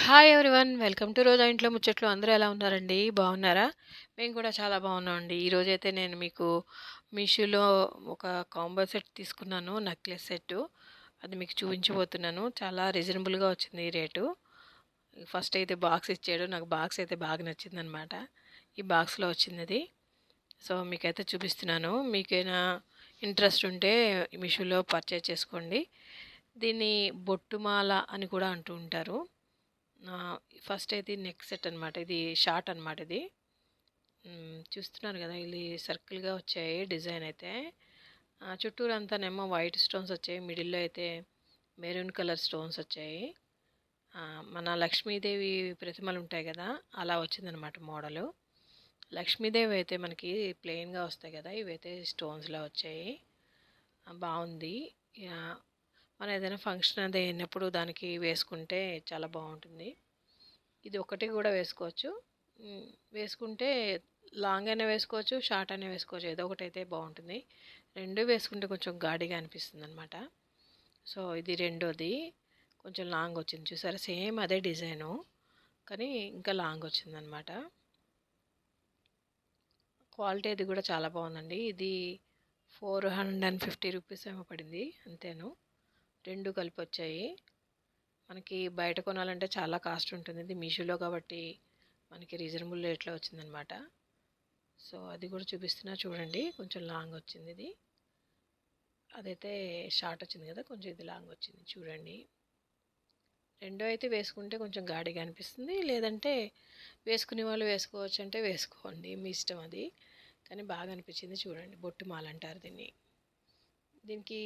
Hi everyone. Welcome to రోజా ఇంట్లో ముచ్చట్లు. అందరూ ఎలా ఉన్నారండి? బాగున్నారా? మేము కూడా చాలా బాగున్నామండి. ఈరోజైతే నేను మీకు మీషోలో ఒక కాంబో సెట్ తీసుకున్నాను. Necklace set. అది మీకు చూపించబోతున్నాను. చాలా రీజనబుల్గా వచ్చింది ఈ రేటు. ఫస్ట్ అయితే బాక్స్ ఇచ్చాడు. నాకు బాక్స్ అయితే బాగా నచ్చిందనమాట. ఈ బాక్స్లో వచ్చింది అది. సో మీకైతే చూపిస్తున్నాను. మీకైనా ఇంట్రెస్ట్ ఉంటే మీషోలో పర్చేజ్ చేసుకోండి. దీన్ని బొట్టుమాల అని కూడా అంటూ ఉంటారు. ఫస్ట్ అయితే నెక్ సెట్ అనమాట. ఇది షార్ట్ అనమాట. ఇది చూస్తున్నారు కదా, ఇది సర్కిల్గా వచ్చాయి డిజైన్ అయితే. చుట్టూరు అంతానేమో వైట్ స్టోన్స్ వచ్చాయి. మిడిల్లో అయితే మెరూన్ కలర్ స్టోన్స్ వచ్చాయి. మన లక్ష్మీదేవి ప్రతిమలు ఉంటాయి కదా, అలా వచ్చిందనమాట మోడలు. లక్ష్మీదేవి అయితే మనకి ప్లెయిన్గా వస్తాయి కదా, ఇవైతే స్టోన్స్లా వచ్చాయి. బాగుంది. మనం ఏదైనా ఫంక్షన్ అది అయినప్పుడు దానికి వేసుకుంటే చాలా బాగుంటుంది. ఇది ఒకటి కూడా వేసుకోవచ్చు. వేసుకుంటే లాంగ్ అయినా వేసుకోవచ్చు, షార్ట్ అయినా వేసుకోవచ్చు. ఏదో ఒకటి అయితే బాగుంటుంది. రెండు వేసుకుంటే కొంచెం గాడిగా అనిపిస్తుంది అనమాట. సో ఇది రెండోది. కొంచెం లాంగ్ వచ్చింది చూసారా, సేమ్ అదే డిజైను కానీ ఇంకా లాంగ్ వచ్చిందనమాట. క్వాలిటీ అది కూడా చాలా బాగుందండి. ఇది 450 రూపీస్ ఏమో పడింది అంతేను. రెండు కలిపి వచ్చాయి. మనకి బయట కొనాలంటే చాలా కాస్ట్ ఉంటుంది. ఇది మీషోలో కాబట్టి మనకి రీజనబుల్ రేట్లో వచ్చిందనమాట. సో అది కూడా చూపిస్తున్నా చూడండి. కొంచెం లాంగ్ వచ్చింది ఇది. అదైతే షార్ట్ వచ్చింది కదా, కొంచెం ఇది లాంగ్ వచ్చింది చూడండి. రెండో అయితే వేసుకుంటే కొంచెం గాడిగా అనిపిస్తుంది. లేదంటే వేసుకునే వాళ్ళు వేసుకోవచ్చు అంటే వేసుకోండి, మీ ఇష్టం అది. కానీ బాగా అనిపించింది చూడండి. బొట్టు మాల అంటారు దీన్ని. దీనికి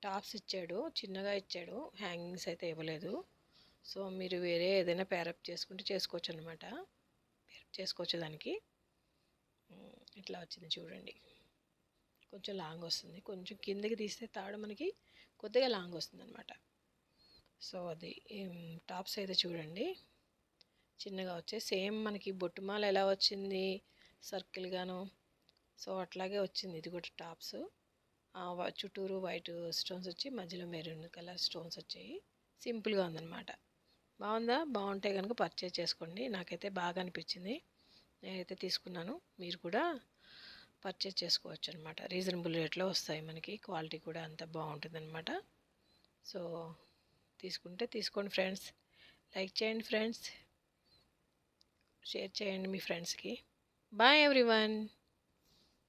టాప్స్ ఇచ్చాడు, చిన్నగా ఇచ్చాడు. హ్యాంగింగ్స్ అయితే ఇవ్వలేదు. సో మీరు వేరే ఏదైనా పేరప్ చేసుకుంటే చేసుకోవచ్చు అనమాట. పేరప్ చేసుకోవచ్చు దానికి. ఇట్లా వచ్చింది చూడండి. కొంచెం లాంగ్ వస్తుంది. కొంచెం కిందకి తీస్తే తాడు మనకి కొద్దిగా లాంగ్ వస్తుంది అనమాట. సో అది టాప్స్ అయితే చూడండి చిన్నగా వచ్చాయి. సేమ్ మనకి బొట్టుమాల ఎలా వచ్చింది సర్కిల్గాను, సో అట్లాగే వచ్చింది ఇది కూడా. టాప్స్ చుట్టూరు వైట్ స్టోన్స్ వచ్చి మధ్యలో మెరూన్ కలర్ స్టోన్స్ వచ్చాయి. సింపుల్గా ఉందన్నమాట. బాగుందా? బాగుంటే కనుక పర్చేజ్ చేసుకోండి. నాకైతే బాగా అనిపించింది, నేనైతే తీసుకున్నాను. మీరు కూడా పర్చేజ్ చేసుకోవచ్చు అనమాట. రీజనబుల్ రేట్లో వస్తాయి మనకి. క్వాలిటీ కూడా అంత బాగుంటుంది అనమాట. సో తీసుకుంటే తీసుకోండి ఫ్రెండ్స్. లైక్ చేయండి ఫ్రెండ్స్, షేర్ చేయండి మీ ఫ్రెండ్స్కి. Bye everyone.